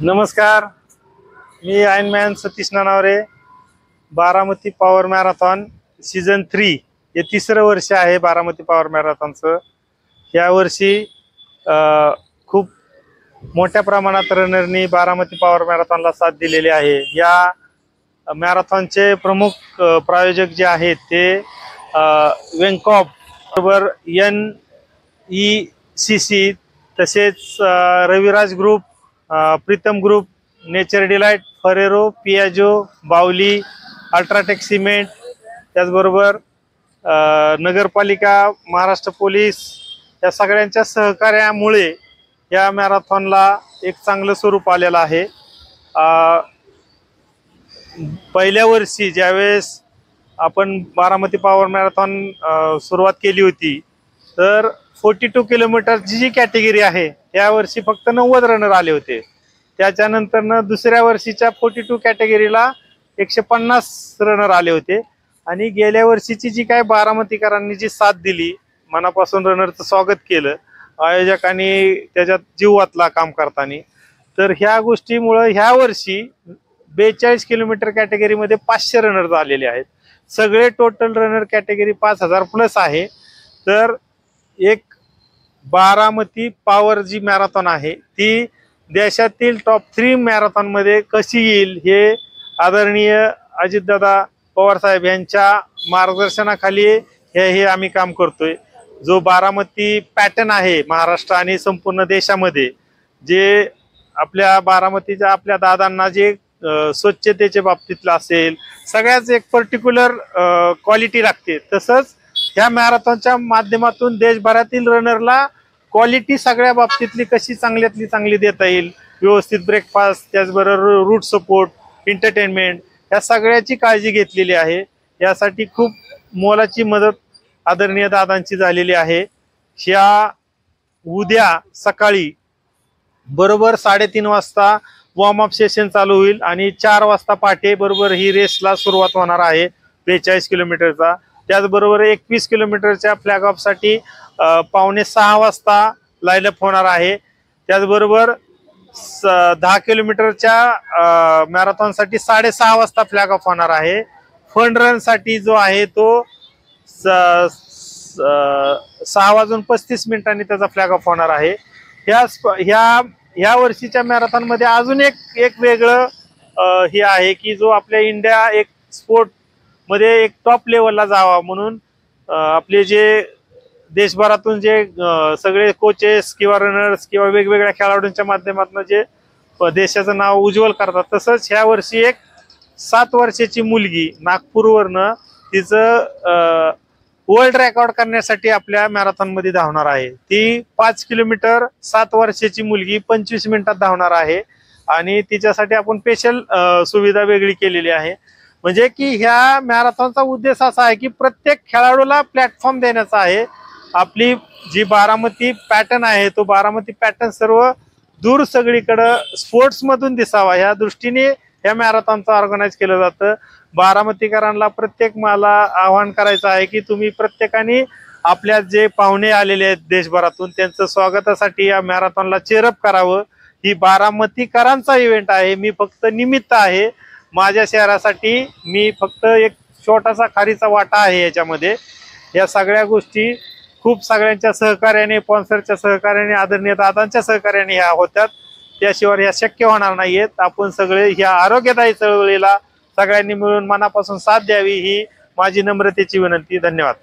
नमस्कार, मी ironman Satish Nanaware. Baramati power marathon season 3 हे तिसरं वर्ष आहे बारामती पॉवर मॅरेथॉनचं. या वर्षी खूप मोठ्या प्रमाणात रनरनी बारामती पॉवर मॅरेथॉनला साथ दिलेली आहे. या मॅरेथॉनचे प्रमुख प्रायोजक जे आहेत ते वेंकॉप बरोबर NECC तसेच Raviraj group, Pritam group, nature delight, Ferrero, Piaggio, बावली, अल्ट्राटेक सिमेंट, त्याचबरोबर नगरपालिका, महाराष्ट्र पोलीस या सगळ्यांच्या सहकार्यामुळे या मॅरेथॉनला एक चांगलं स्वरूप आलेलं आहे. पहिल्या वर्षी ज्यावेळेस आपण बारामती पॉवर मॅरेथॉन सुरुवात केली होती तर 42 किलोमीटरची जी कॅटेगरी आहे या वर्षी फक्त 90 रनर आले होते. त्याच्यानंतर दुसऱ्या वर्षीच्या 42 कॅटेगरीला 150 रनर आले होते. आणि गेल्या वर्षीची जी काय बारामतीकरांनी जी साथ दिली, मनापासून रनरचं स्वागत केलं आयोजकांनी, त्याच्यात जीव वाचला काम करताना. तर ह्या गोष्टीमुळे ह्या वर्षी 42 किलोमीटर कॅटेगरीमध्ये 500 रनर आलेले आहेत. सगळे टोटल रनर कॅटेगरी 5000 प्लस आहे. तर एक बारामती पॉवर जी मॅरेथॉन आहे ती देशातील टॉप 3 मॅरेथॉन मध्ये कशी येईल हे आदरणीय अजितदादा पवार साहेब यांच्या मार्गदर्शनाखाली हे आम्ही काम करतोय. जो बारामती पॅटर्न आहे महाराष्ट्र आणि संपूर्ण देशामध्ये, जे आपल्या बारामतीच्या आपल्या दादांना जे स्वच्छतेच्या बाबतीतलं असेल, सगळ्याच एक पर्टिक्युलर क्वालिटी लागते. तसंच ह्या मॅरेथॉनच्या माध्यमातून देशभरातील रनरला क्वालिटी सगळ्या बाबतीतली कशी चांगल्यातली चांगली देता येईल, व्यवस्थित ब्रेकफास्ट, त्याचबरोबर रूट सपोर्ट, एंटरटेनमेंट, या सगळ्याची काळजी घेतलेली आहे. यासाठी खूप मोलाची मदत आदरणीय दादांची झालेली आहे. ह्या उद्या सकाळी बरोबर 3:30 वाजता वॉर्म अप सेशन चालू होईल आणि 4 वाजता पहाटे बरोबर ही रेसला सुरुवात होणार आहे 42 किलोमीटरचा. त्याचबरोबर 21 किलोमीटरच्या फ्लॅग ऑफ साठी 5:45 वाजता लाईनअप होणार आहे. त्याचबरोबर 10 किलोमीटरच्या मॅरेथॉन साठी 6:30 वाजता फ्लॅग ऑफ होणार आहे. फंड रन साठी जो आहे तो 6:35 त्याचा फ्लॅग ऑफ होणार आहे. ह्या वर्षीच्या मॅरेथॉन मध्ये अजून एक वेगळं हे आहे की जो आपल्या इंडिया एक स्पोर्ट मध्ये एक टॉप लेवलला जावा म्हणून आपले जे देशभरातून जे सगळे कोचेस किंवा रनर्स किंवा वेगवेगळ्या खेळाडूंच्या माध्यमातून जे देशाचं नाव उज्ज्वल करतात, तसंच ह्या वर्षी एक 7 वर्षाची मुलगी नागपूरवरनं तिचं वर्ल्ड रेकॉर्ड करण्यासाठी आपल्या मॅरेथॉन मध्ये धावणार आहे. ती 5 किलोमीटर 7 वर्षाची मुलगी 25 मिनिटात धावणार आहे. आणि तिच्यासाठी आपण स्पेशल सुविधा वेगळी केलेली आहे. म्हणजे की ह्या मॅरेथॉनचा उद्देश असा आहे की प्रत्येक खेळाडूला प्लॅटफॉर्म देण्याचा आहे. आपली जी बारामती पॅटर्न आहे तो बारामती पॅटर्न सर्व दूर सगळीकडं स्पोर्ट्स मधून दिसावा ह्या दृष्टीने ह्या मॅरेथॉनचं ऑर्गनाईज केलं जातं. बारामतीकरांना प्रत्येक मला आवाहन करायचं आहे की तुम्ही प्रत्येकाने आपल्या जे पाहुणे आलेले आहेत देशभरातून त्यांचं स्वागतासाठी या मॅरेथॉनला चेअरअप करावं. ही बारामतीकरांचा इव्हेंट आहे. मी फक्त निमित्त आहे. माझ्या शहरासाठी मी फक्त एक छोटासा खारीचा वाटा आहे याच्यामध्ये. या सगळ्या गोष्टी खूप सगळ्यांच्या सहकार्याने, स्पॉन्सरच्या सहकार्याने, आदरणीय दादांच्या सहकार्याने ह्या होत्यात. त्याशिवाय ह्या शक्य होणार नाहीयेत. आपण सगळे ह्या आरोग्यदायी चळवळीला सगळ्यांनी मिळून मनापासून साथ द्यावी ही माझी नम्रतेची विनंती. धन्यवाद.